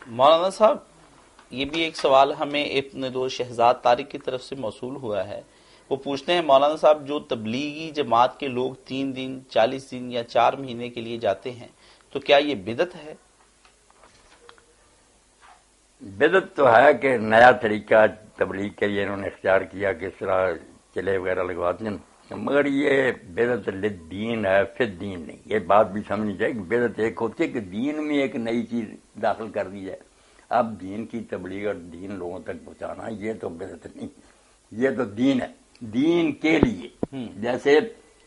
مولانا صاحب یہ بھی ایک سوال ہمیں ابن دو شہزاد طارق کی طرف سے موصول ہوا ہے. وہ پوچھتے ہیں مولانا صاحب جو تبلیغی جماعت کے لوگ 3 دن 40 دن یا 4 مہینے کے لیے جاتے ہیں تو کیا یہ بدعت ہے؟ بدعت تو ہے کہ نیا طریقہ تبلیغ کے لیے انہوں نے اختیار کیا کہ اس طرح چلے وغیرہ لگواتے ہیں، مگر یہ بدعت للدین ہے فی الدین نہیں. یہ بات بھی سمجھنی چاہیے کہ بدعت ایک ہوتی ہے کہ دین میں ایک نئی چیز داخل کر دی جائے. اب دین کی تبلیغ اور دین لوگوں تک پہنچانا یہ تو بدعت نہیں، یہ تو دین ہے، دین کے لیے. جیسے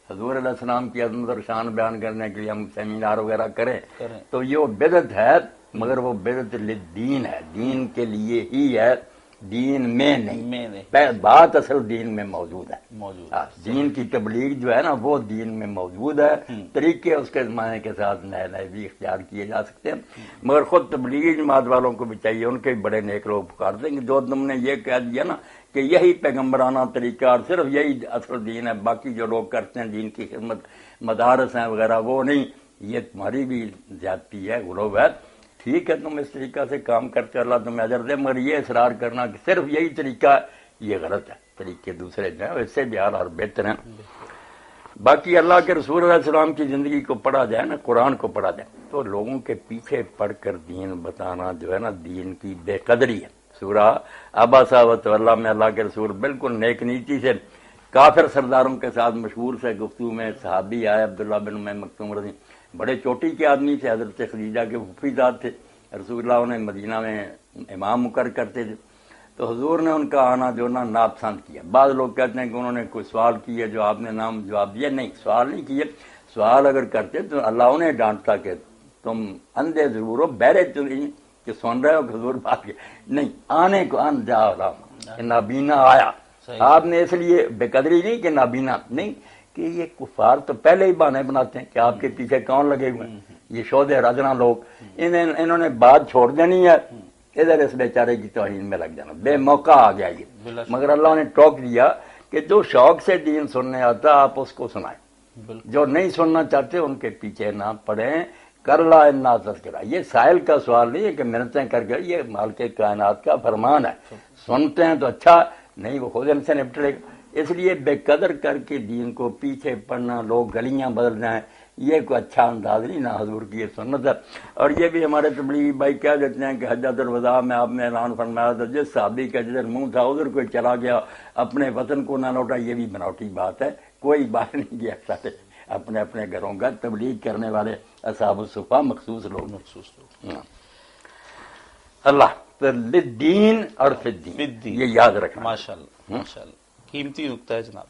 حضور علیہ السلام کی عظمت اور شان بیان کرنے کے لیے ہم سیمینار وغیرہ کریں تو یہ وہ بدعت ہے، مگر وہ بدعت للدین ہے، دین کے لیے ہی ہے، دین میں نہیں. بات اصل دین میں موجود ہے. دین کی تبلیغ جو ہے نا وہ دین میں موجود ہے. طریقے اس کے زمانے کے ساتھ نئے نئے بھی اختیار کیے جا سکتے ہیں، مگر خود تبلیغی جماعت والوں کو بھی چاہیے، ان کے بڑے نیک لوگ پکار دیں گے. جو تم نے یہ کہہ دیا نا کہ یہی پیغمبرانہ طریقہ اور صرف یہی اصل دین ہے، باقی جو لوگ کرتے ہیں دین کی خدمت مدارس ہیں وغیرہ وہ نہیں، یہ تمہاری بھی زیادتی ہے، غلو ہے. ٹھیک ہے تم اس طریقہ سے کام کرتے اللہ تمہیں اجر دے، مگر یہ اصرار کرنا کہ صرف یہی طریقہ ہے یہ غلط ہے. طریقے دوسرے جو ہیں اس سے بھی اور بہتر ہیں. باقی اللہ کے رسول علیہ السلام کی زندگی کو پڑھا جائے نا، قرآن کو پڑھا جائے تو لوگوں کے پیچھے پڑھ کر دین بتانا جو ہے نا دین کی بے قدری ہے. سورہ عبسہ وتولیٰ میں اللہ کے رسول بالکل نیک نیتی سے کافر سرداروں کے ساتھ مشہور سے گفتگو میں صحابی آئے عبداللہ بن ام مکتوم رضی، بڑے چوٹی کے آدمی تھے، حضرت خدیجہ کے پھوپھی زاد تھے، رسول اللہ انہیں مدینہ میں امام مقرر کرتے تھے. تو حضور نے ان کا آنا جو نا ناپسند کیا. بعض لوگ کہتے ہیں کہ انہوں نے کوئی سوال کیے جو آپ نے نام جواب دیا. نہیں، سوال نہیں کیے. سوال اگر کرتے تو اللہ انہیں ڈانٹتا کہ تم اندھے ضرور ہو، بہرے تو نہیں کہ سن رہے ہو کہ حضور بات کے نہیں آنے کو ان جا کہ نابینا آیا. آپ نے اس لیے بے قدری نہیں کہ نابینا نہیں، کہ یہ کفار تو پہلے ہی بہانے بناتے ہیں کہ آپ کے پیچھے کون لگے ہوئے ہیں، یہ شودے رجنا لوگ. انہوں نے بات چھوڑ دینی ہے، ادھر اس بیچارے کی توہین میں لگ جانا. بے موقع آ گیا یہ، مگر اللہ نے ٹوک دیا کہ جو شوق سے دین سننے آتا آپ اس کو سنائیں، جو نہیں سننا چاہتے ان کے پیچھے نہ پڑیں. کر لا انا تذکرہ، یہ سائل کا سوال نہیں ہے کہ منتیں کر کے، یہ مالک کائنات کا فرمان ہے. سنتے ہیں تو اچھا، نہیں وہ خود ان سے نپٹ لے گا. اس لیے بے قدر کر کے دین کو پیچھے پڑنا، لوگ گلیاں بدل جائیں، یہ کوئی اچھا انداز نہیں، نہ حضور کی یہ سنت ہے. اور یہ بھی ہمارے تبلیغی بھائی کہہ دیتے ہیں کہ حجۃ الوداع میں آپ نے اعلان فرمایا تھا جس صحابی کا جدھر منہ تھا ادھر کوئی چلا گیا اپنے وطن کو نہ لوٹا. یہ بھی بناوٹی بات ہے، کوئی بات نہیں کیا سارے اپنے اپنے گھروں کا تبلیغ کرنے والے اصحاب الصفا مخصوص لوگ. اللہ دین اور فی الدین، یہ یاد رکھنا. ماشاءاللہ قیمتی نکتہ ہے جناب.